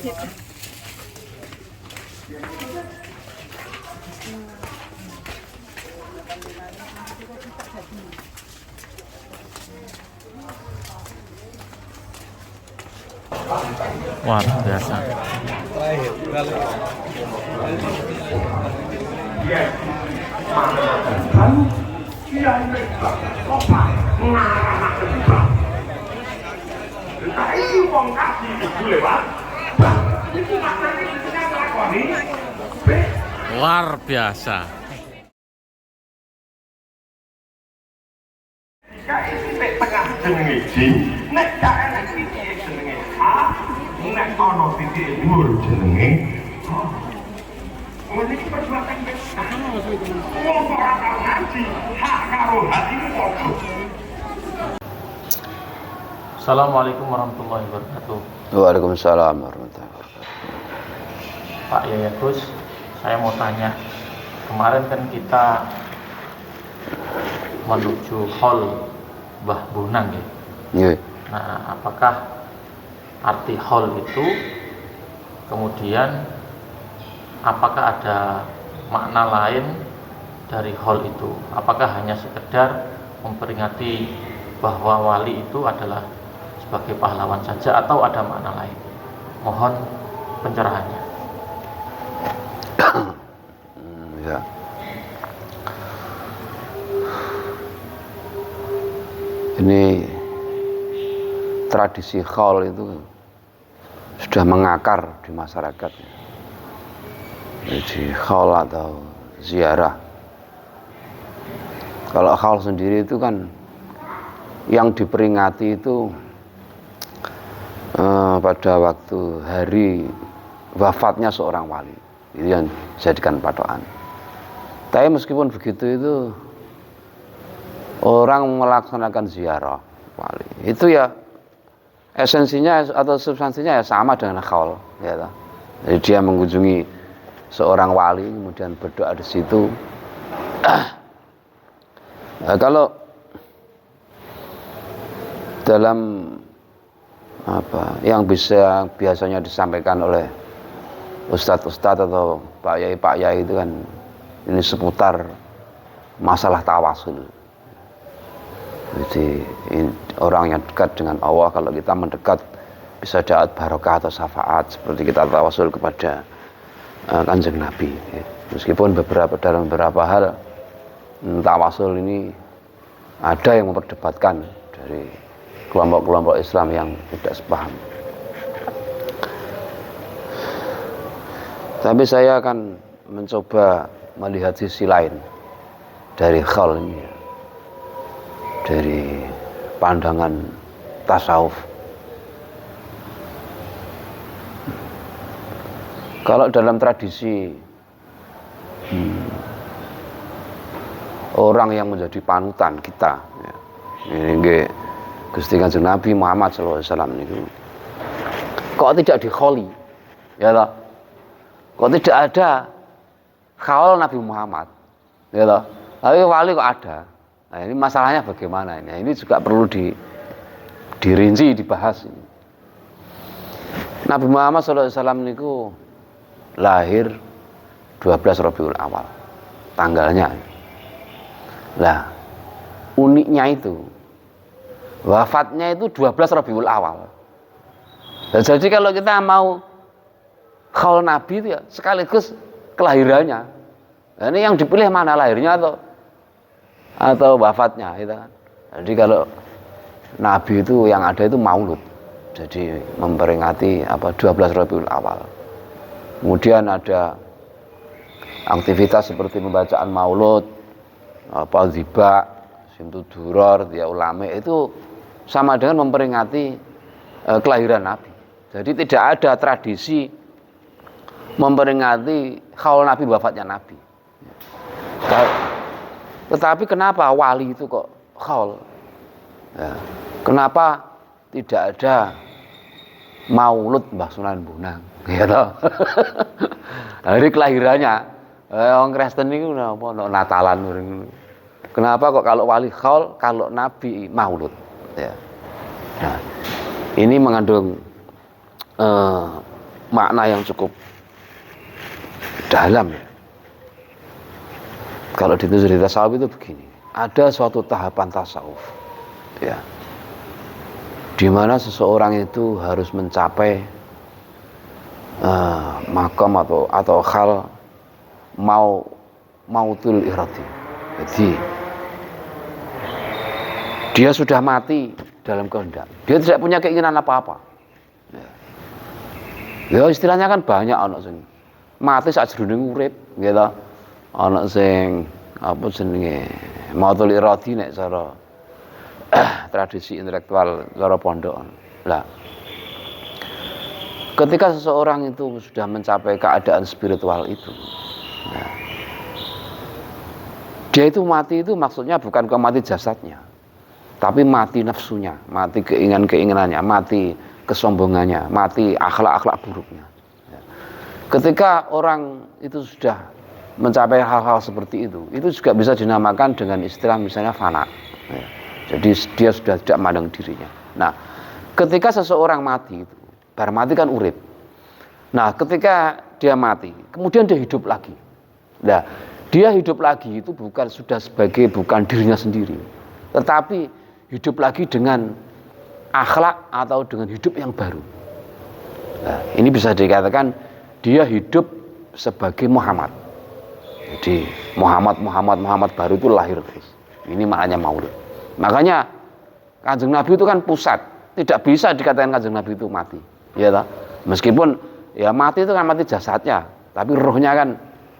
Wah, biasa. Luar biasa. Tengah jenenge jin, nek gak enak titik jenenge A, nek ana titik dhuwur jenenge A. Ngene iki perjuangan kita. Wong ora tau ngaji, hak karo hati ku padha. Assalamualaikum warahmatullahi wabarakatuh. Waalaikumsalam warahmatullahi wabarakatuh. Pak Yaya Gus, saya mau tanya. Kemarin kan kita menuju hall Mbah Bonang ya. Nggih. Nah, apakah arti hall itu kemudian apakah ada makna lain dari hall itu? Apakah hanya sekedar memperingati bahwa wali itu adalah sebagai pahlawan saja atau ada makna lain? Mohon pencerahannya. Ya. Ini tradisi khaul itu sudah mengakar di masyarakat. Jadi khaul atau ziarah. Kalau khaul sendiri itu kan yang diperingati itu pada waktu hari wafatnya seorang wali. Itu yang dijadikan patokan. Tapi meskipun begitu itu orang melaksanakan ziarah wali itu ya esensinya atau substansinya ya sama dengan khaul ya. Jadi dia mengunjungi seorang wali kemudian berdoa di situ. Nah, kalau dalam apa yang biasanya disampaikan oleh ustadz-ustadz atau pak yai itu kan ini seputar masalah tawasul. Jadi orang yang dekat dengan Allah, kalau kita mendekat bisa dapat barokah atau syafaat seperti kita tawasul kepada Kanjeng Nabi. Meskipun dalam beberapa hal tawasul ini ada yang memperdebatkan dari kelompok-kelompok Islam yang tidak sepaham. Tapi saya akan mencoba melihat sisi lain dari khaul ini, dari pandangan tasawuf. Kalau dalam tradisi orang yang menjadi panutan kita, ya, ini Gusti Kanjeng Nabi Muhammad SAW itu, kok tidak dikholi, ya loh? Kok tidak ada khaul Nabi Muhammad, ya loh? Tapi wali kok ada. Nah, ini masalahnya bagaimana ini? Ini juga perlu dirinci, dibahas. Nabi Muhammad SAW itu lahir 12 Rabiul Awal, tanggalnya. Lah, uniknya itu wafatnya itu 12 Rabiul Awal. Nah, jadi kalau kita mau khaul Nabi itu ya sekaligus kelahirannya. Nah, ini yang dipilih mana, lahirnya atau wafatnya gitu kan. Jadi kalau Nabi itu yang ada itu maulud. Jadi memperingati 12 Rabiul Awal. Kemudian ada aktivitas seperti pembacaan maulud, ziba, sintu duror, dia ulame, itu sama dengan memperingati kelahiran Nabi. Jadi tidak ada tradisi memperingati khaul Nabi, wafatnya Nabi. Tetapi kenapa wali itu kok khaul? Ya. Kenapa tidak ada maulud Mbah Sunan Bonang? Gitu. Hari kelahirannya, orang Kristen itu Natalan. Kenapa kok kalau wali khaul, kalau Nabi maulud? Ya. Nah, ini mengandung makna yang cukup dalam ya. Kalau ditulis di tasawuf itu begini, ada suatu tahapan tasawuf ya, di mana seseorang itu harus mencapai makom atau hal mautul iradi. Jadi dia sudah mati dalam kehendak, dia tidak punya keinginan apa-apa ya, istilahnya kan banyak anak sing mati sajroning urip gitu, anak sing apa jenenge mautul iradi nek cara tradisi intelektual cara pondok lah. Ketika seseorang itu sudah mencapai keadaan spiritual itu, nah, dia itu mati itu maksudnya bukan mati jasadnya, tapi mati nafsunya, mati keinginannya, mati kesombongannya, mati akhlak-akhlak buruknya. Ketika orang itu sudah mencapai hal-hal seperti itu juga bisa dinamakan dengan istilah misalnya fana. Jadi dia sudah tidak memandang dirinya. Nah, ketika seseorang mati itu, bar mati kan urip. Nah, ketika dia mati, kemudian dia hidup lagi. Nah, dia hidup lagi itu bukan dirinya sendiri, tetapi hidup lagi dengan akhlak atau dengan hidup yang baru. Nah, ini bisa dikatakan dia hidup sebagai Muhammad. Jadi Muhammad baru itu lahir terus. Ini maknanya maulid. Makanya Kanjeng Nabi itu kan pusat. Tidak bisa dikatakan Kanjeng Nabi itu mati. Ya toh? Meskipun ya mati itu kan mati jasadnya, tapi rohnya kan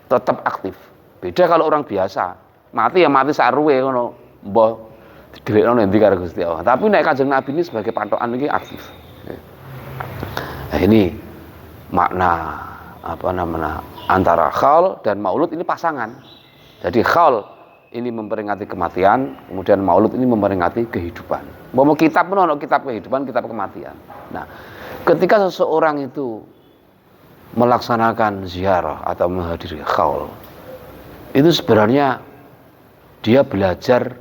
tetap aktif. Beda kalau orang biasa, mati ya mati saruwe ngono, mbah didelekno endi karo Gusti Allah. Tapi nek Kanjeng Nabi ini sebagai patokan iki aktif. Nah, ini makna antara khaul dan maulud ini pasangan. Jadi khaul ini memperingati kematian, kemudian maulud ini memperingati kehidupan. Mau kitab pun ono kitab kehidupan, kitab kematian. Nah, ketika seseorang itu melaksanakan ziarah atau menghadiri khaul, itu sebenarnya dia belajar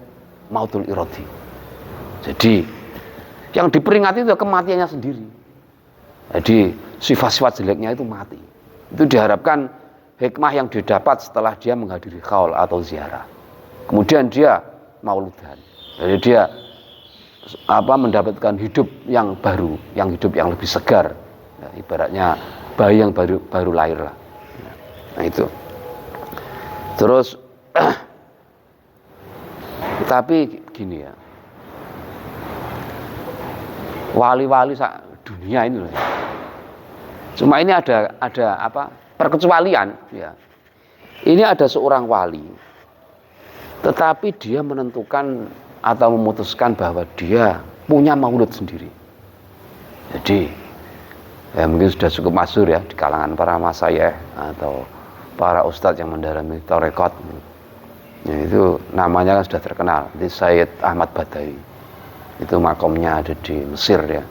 mautul iradi. Jadi yang diperingati itu kematiannya sendiri. Jadi sifat-sifat jeleknya itu mati. Itu diharapkan hikmah yang didapat setelah dia menghadiri khaul atau ziarah. Kemudian dia mauludan. Jadi dia mendapatkan hidup yang baru, yang hidup yang lebih segar. Ya, ibaratnya bayi yang baru lahir lah. Nah itu. Terus tapi gini ya, wali-wali dunia ini loh. Cuma ini ada perkecualian ya. Ini ada seorang wali, tetapi dia menentukan atau memutuskan bahwa dia punya maulid sendiri. Jadi ya mungkin sudah cukup masyhur ya di kalangan para masyayikh atau para ustadz yang mendalami tarekat. Ya, itu namanya kan sudah terkenal, di Sayyid Ahmad Badawi. Itu makomnya ada di Mesir ya.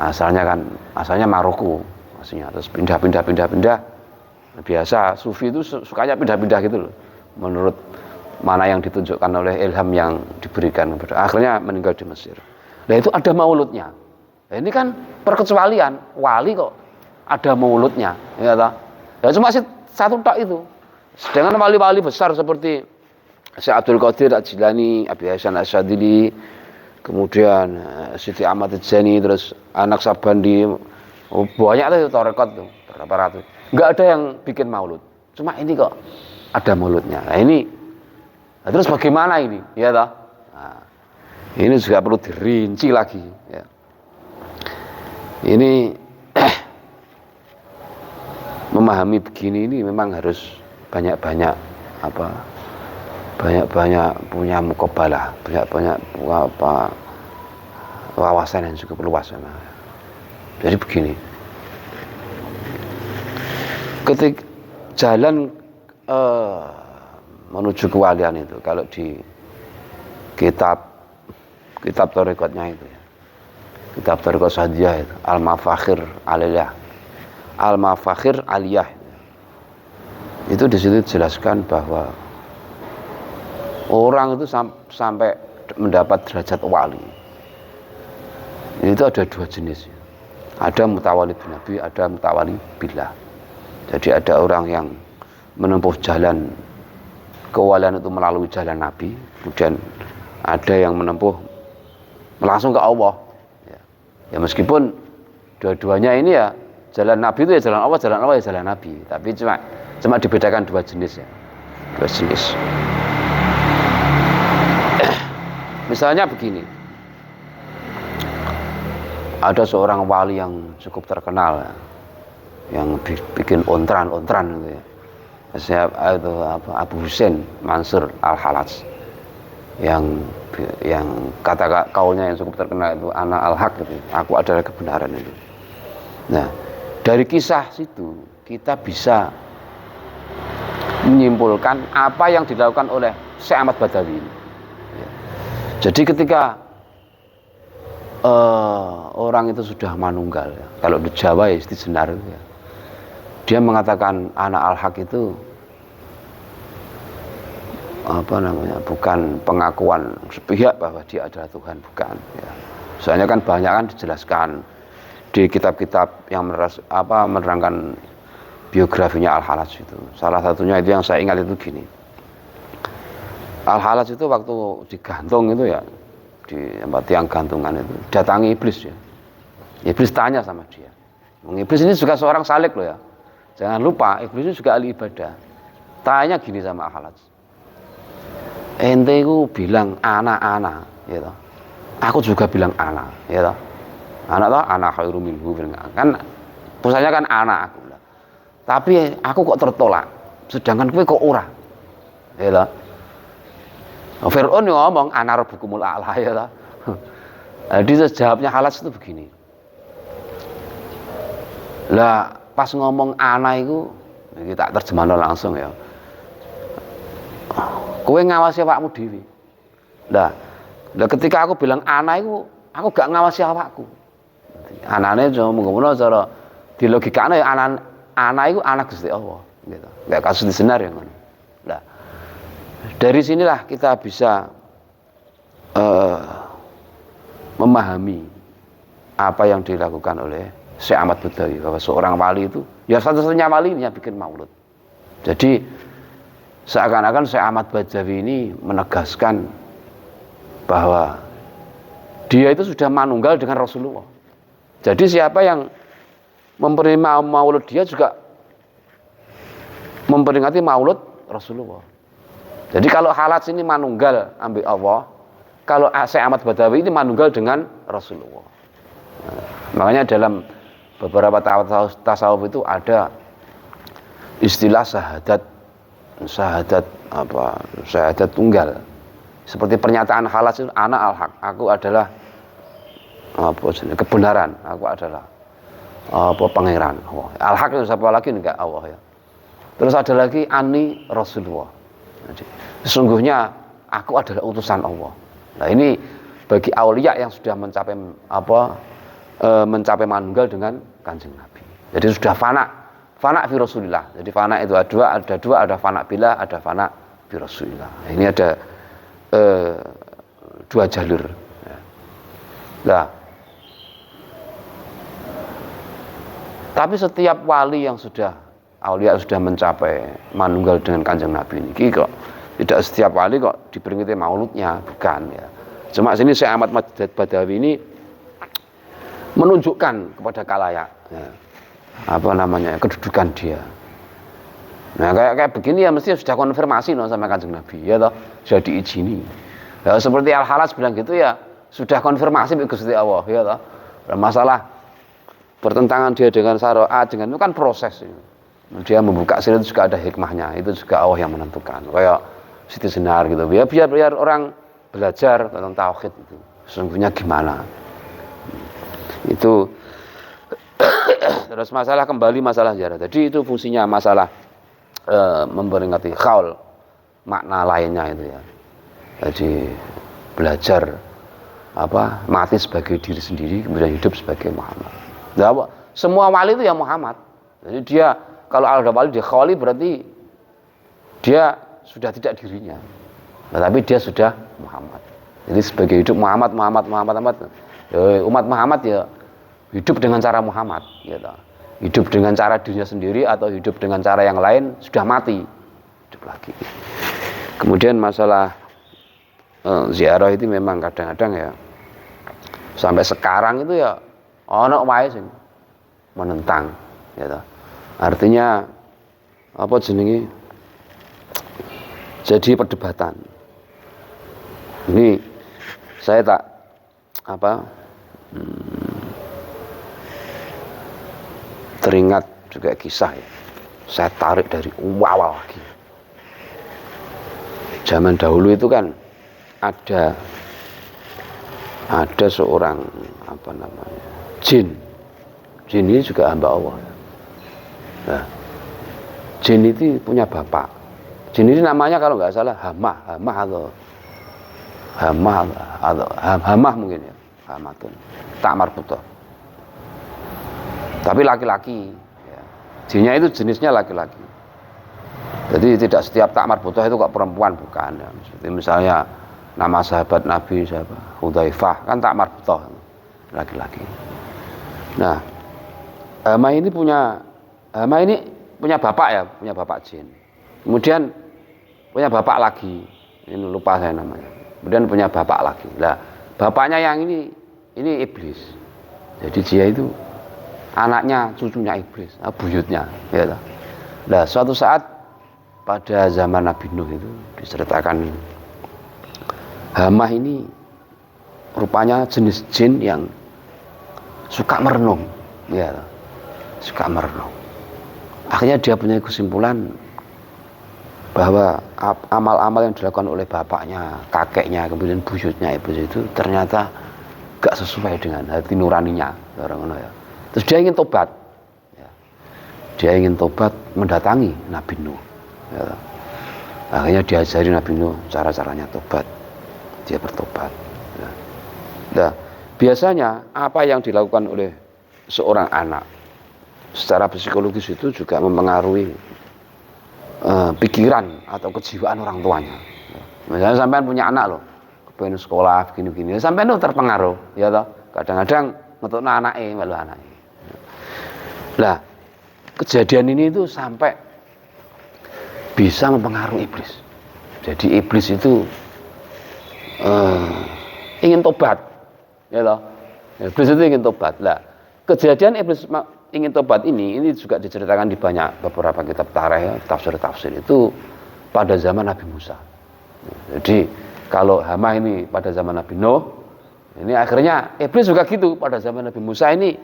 Asalnya Maroko, maksudnya terus pindah. Biasa sufi itu sukanya pindah-pindah gitu loh. Menurut mana yang ditunjukkan oleh ilham yang diberikan kepada. Akhirnya meninggal di Mesir. Nah itu ada mauludnya. Nah, ini kan perkecualian, wali kok ada mauludnya, ya toh. Ya cuma satu tok itu. Sedangkan wali-wali besar seperti Syekh Abdul Qadir Al-Jilani, Abi Hasan Asyadili, kemudian Siti Ahmad Tijani, terus anak Sabandi, banyak tuh tarekat tuh, berapa ratus. Enggak ada yang bikin maulud. Cuma ini kok ada mauludnya. Nah ini, terus bagaimana ini? Ya toh. Nah, ini juga perlu dirinci lagi. Ya. Ini memahami begini ini memang harus banyak-banyak punya muqabalah, banyak wawasan yang cukup luas. Jadi begini, ketika jalan menuju kewalian itu, kalau di kitab tarekatnya itu ya, kitab tarekat Sadiyah itu Al-Mafakhir Aliyah, itu di situ dijelaskan bahwa orang itu sampai mendapat derajat wali itu ada dua jenis. Ada mutawali bin Nabi, ada mutawali billah. Jadi ada orang yang menempuh jalan kewalian itu melalui jalan Nabi, kemudian ada yang menempuh langsung ke Allah. Ya meskipun dua-duanya ini ya jalan Nabi itu ya jalan Allah ya jalan Nabi, tapi cuma dibedakan dua jenis ya, dua jenis. Misalnya begini, ada seorang wali yang cukup terkenal ya, yang bikin ontran gitu ya. Itu Abu Husain Mansur Al-Halaj yang kata kaulnya yang cukup terkenal itu ana al-haq gitu. Aku adalah kebenaran itu. Nah, dari kisah situ kita bisa menyimpulkan apa yang dilakukan oleh Syekh Ahmad Badawi ini. Ya. Jadi ketika orang itu sudah manunggal ya. Kalau di Jawa ya istisenar ya. Dia mengatakan anak al-haq itu bukan pengakuan sepihak bahwa dia adalah Tuhan, bukan ya. Soalnya kan banyak kan dijelaskan di kitab-kitab yang menerangkan biografinya Al-Halaj itu. Salah satunya itu yang saya ingat itu gini. Al-Halaj itu waktu digantung itu ya, di tempat tiang gantungan itu datangi iblis ya. Iblis tanya sama dia. Iblis ini juga seorang salik loh ya. Jangan lupa, iblis itu juga ahli ibadah. Tanya gini sama Al-Halaj. Ente ku bilang anak-anak, gitu. Aku juga bilang anak, gitu. Anak khairu minhu, kan pusatnya kan anak aku. Tapi aku kok tertolak, sedangkan kowe kok ora. Gitu. Fir'aun ngomong ana rabbukumul a'la, gitu. Jadi jawabnya Halaj itu begini. Lah pas ngomong anak itu, ini tak terjemahkan langsung ya. Kowe ngawasi awakmu dhewe. Lah ketika aku bilang anak itu, aku gak ngawasi awakku. Anane cuma ngono cara di logikane ya anak itu anak Gusti Allah, gitu. Gak kasus di senar ya ngono. Lah dari sinilah kita bisa memahami apa yang dilakukan oleh Syekh Ahmad Badawi, bahwa seorang wali itu ya satu-satunya wali yang bikin maulud. Jadi seakan-akan Syekh Ahmad Badawi ini menegaskan bahwa dia itu sudah manunggal dengan Rasulullah. Jadi siapa yang memperingati maulud dia juga memperingati maulud Rasulullah. Jadi kalau Halaj ini manunggal ambil Allah, kalau Syekh Ahmad Badawi ini manunggal dengan Rasulullah. Nah, makanya dalam beberapa tasawuf itu ada istilah syahadat tunggal. Seperti pernyataan Halaj itu ana al-haq, aku adalah kebenaran, aku adalah pangeran. Al-haq itu siapa lagi enggak Allah ya. Terus ada lagi ani Rasulullah. Jadi, sesungguhnya aku adalah utusan Allah. Nah, ini bagi aulia yang sudah mencapai manunggal dengan Kanjeng Nabi. Jadi sudah fana fi Rasulillah. Jadi fana itu ada dua, ada fana billah, ada fana fi Rasulillah. Ini ada dua jalur. Nah, tapi setiap wali yang sudah aulia sudah mencapai manunggal dengan Kanjeng Nabi ini kok tidak setiap wali kok diperingati mauludnya, bukan ya. Cuma sini Syekh Ahmad Badawi ini menunjukkan kepada khalayak ya, kedudukan dia. Nah kayak begini ya mesti sudah konfirmasi sama Kanjeng Nabi ya toh, sudah diizini. Ya, seperti Al-Halaj bilang gitu ya, sudah konfirmasi Gusti Allah ya toh. Masalah pertentangan dia dengan syariat dengan itu kan proses ya. Dia membuka sini itu juga ada hikmahnya, itu juga Allah yang menentukan. Kayak Siti Senar gitu. Ya biar orang belajar tentang tauhid itu. Sesungguhnya gimana? Itu terus masalah jarak. Jadi itu fungsinya masalah memperingati khaul, makna lainnya itu ya. Jadi belajar mati sebagai diri sendiri, kemudian hidup sebagai Muhammad. Nah, semua wali itu ya Muhammad. Jadi dia kalau ada wali dia khali berarti dia sudah tidak dirinya, tetapi dia sudah Muhammad. Jadi sebagai hidup Muhammad. Ya, umat Muhammad ya hidup dengan cara Muhammad, gitu. Hidup dengan cara dirinya sendiri atau hidup dengan cara yang lain sudah mati, hidup lagi. Kemudian masalah ziarah itu memang kadang-kadang ya sampai sekarang itu ya ono wae sing menentang, gitu. Artinya apa jenenge? Jadi perdebatan. Ini saya tak teringat juga kisah ya. Saya tarik dari awal lagi. Zaman dahulu itu kan ada seorang jin. Jin ini juga hamba Allah. Nah, jin itu punya bapak. Jin ini namanya kalau nggak salah Hamah mungkin ya, Hamatun, tak marbutoh. Tapi laki-laki, ya. Jinnya itu jenisnya laki-laki. Jadi tidak setiap tak marbutoh itu kok perempuan, bukan. Ya. Seperti misalnya nama sahabat Nabi siapa, Hudzaifah, kan tak marbutoh, laki-laki. Nah, Hamah ini punya bapak ya, punya bapak jin. Kemudian punya bapak lagi, ini lupa saya namanya. Kemudian punya bapak lagi. Nah, bapaknya yang ini iblis. Jadi dia itu anaknya, cucunya iblis, buyutnya. Ya. Nah, suatu saat pada zaman Nabi Nuh itu diceritakan Hamah ini rupanya jenis jin yang suka merenung, ya, suka merenung. Akhirnya dia punya kesimpulan bahwa amal-amal yang dilakukan oleh bapaknya, kakeknya, kemudian buyutnya iblis itu ternyata gak sesuai dengan hati nuraninya, orang ya. Terus dia ingin tobat, ya. Dia ingin tobat mendatangi Nabi Nuh. Ya. Akhirnya diajari Nabi Nuh cara-caranya tobat. Dia bertobat. Ya. Nah, biasanya apa yang dilakukan oleh seorang anak secara psikologis itu juga mempengaruhi pikiran atau kejiwaan orang tuanya. Misalnya sampean punya anak loh, kepengen sekolah begini-begini, sampean itu terpengaruh, ya toh. Kadang-kadang ngetokno anake malu anake. Lah, kejadian ini itu sampai bisa mempengaruhi iblis. Jadi iblis itu ingin tobat, ya toh. Iblis itu ingin tobat. Lah, kejadian iblis ingin tobat ini juga diceritakan di beberapa kitab tarikh, tafsir itu pada zaman Nabi Musa. Jadi kalau Hamah ini pada zaman Nabi Nuh, ini akhirnya iblis juga gitu pada zaman Nabi Musa ini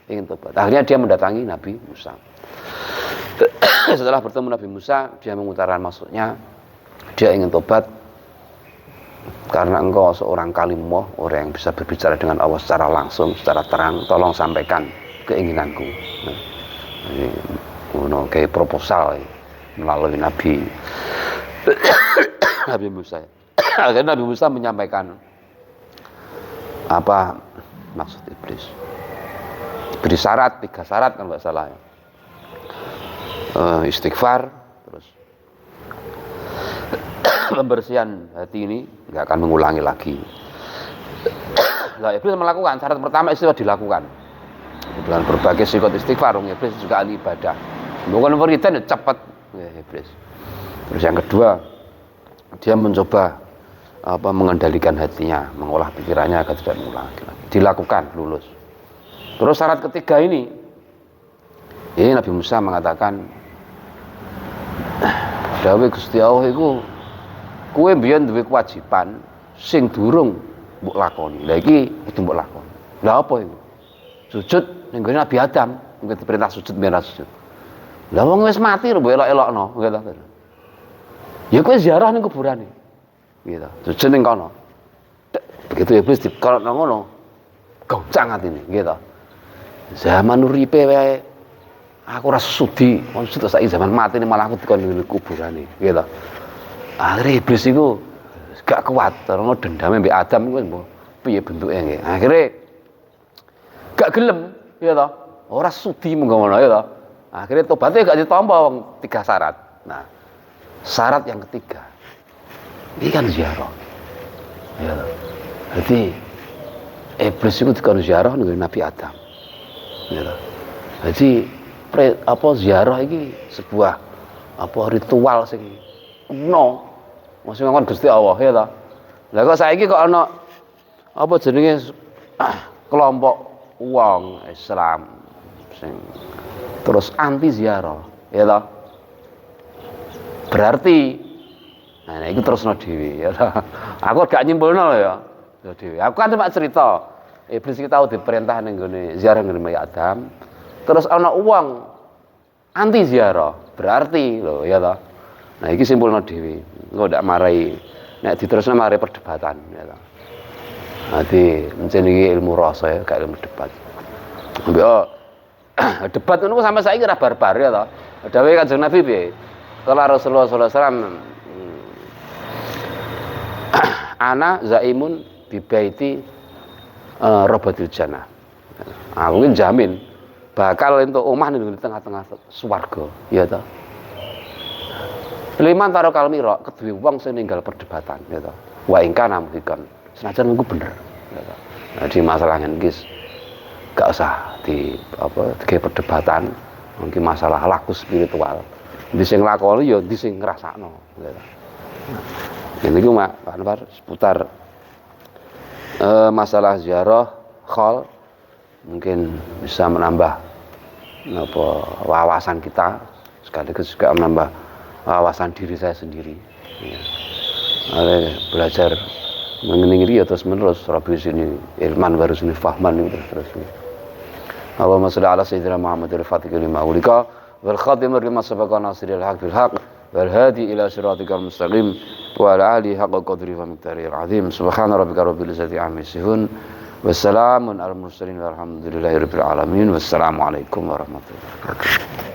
ingin tobat. Akhirnya dia mendatangi Nabi Musa. Setelah bertemu Nabi Musa, dia mengutarakan maksudnya, dia ingin tobat karena engkau seorang kalimah, orang yang bisa berbicara dengan Allah secara langsung, secara terang, tolong sampaikan keinginanku. Nah, kayak proposal melalui Nabi Musa. Akhirnya Nabi Musa menyampaikan apa maksud iblis. Beri syarat, 3 syarat kan nggak salah ya. Istighfar, terus pembersihan hati ini nggak akan mengulangi lagi. Lah iblis melakukan syarat pertama itu dilakukan dengan berbagai sikot istighfar. Iblis juga ahli ibadah, bukan wiridan ya cepat ya, iblis. Terus yang kedua, dia mencoba mengendalikan hatinya, mengolah pikirannya agar tidak mengulang lagi. Dilakukan, lulus. Terus syarat ketiga ini Nabi Musa mengatakan, dawuh Gusti Allah iku kowe mbiyen duwe kewajiban sing durung mbok lakoni. Lah iki kudu mbok lakoni. Lah apa iku? Sujud ning gone Nabi Adam, mungkin diperintah sujud merah sujud. Lah wong wis mati lho mbok elok-elokno, gitu. Ya kowe ziarah ning kuburane. Gitu. Sujud ning kono. Begitu iblis dikolokno ngono, goncang atine, gitu. Zaman uripe wae aku ora sudi, maksud saiki zaman mati malah aku dikon ning kuburane, gitu. Akhirnya iblis itu gak kuat, karena dendamnya mbek Adam iku piye bentuke nggih. Akhirnya gak gelem, ya toh. Ora sudi mung ngono ya toh. Akhirnya tobatnya gak ditampa wong 3 syarat. Nah, syarat yang ketiga ini kan ziarah. Ya toh. Jadi iblis itu dikon ziarah ning Nabi Adam. gitu. Jadi ziarah ini sebuah ritual sing kuno. Mesti ngomong Gusti Allah ya ta. Lah kok saiki kok ana jenenge kelompok wong Islam sing terus anti ziarah ya ta. Berarti nah iki terusno dhewe ya ta. Aku gak nyimpulno lho ya dhewe. Aku kan cuma cerita. Iblis kita tahu diperintah ning gone ziarah ngene mayat Adam. Terus ana wong anti ziarah. Berarti lho ya ta. Nah iki simpulno dhewe. Engko ndak marai nek diterusno marai perdebatan ya ta. Nanti mencen iki ilmu rasa ya, gak ilmu debat. Debat ngono sampai saiki ora barbar ya ta. Dawuhe Kanjeng Nabi piye? Kalau Rasulullah sallallahu alaihi wasallam ana zaimun bi baiti robatil jannah. Aku ki jamin bakal entuk omah ning tengah-tengah swarga, ya ta. Liman taro kalmira kedue wong sing ninggal perdebatan, ya ta. Wa ingka namdikan. Senajan iku bener, ya ta. Nah, di masalah ngene iki gak usah perdebatan, mungkin masalah laku spiritual. Di sing lakoni ya di sing ngrasakno, ya ta. Ini ku Pak Anwar seputar masalah ziarah khol mungkin bisa menambah wawasan kita, sekaligus juga menambah wawasan diri saya sendiri ya. Belajar mengenai terus menerus Rabbi sini ilman baru sini fahman terus Allahumma sholli ala sayyidina Muhammad al-Fatih lima ulika wal khatim lima sabaqa nasiril haq bil haq wal hadi ila siratikal mustaqim wa ala alihi haqqa qadri wa miqdaril azim subhana rabbika rabbil izzati amma yasifun wassalamun alal mursalin walhamdulillahi rabbil alamin wassalamu alaikum warahmatullahi wabarakatuh.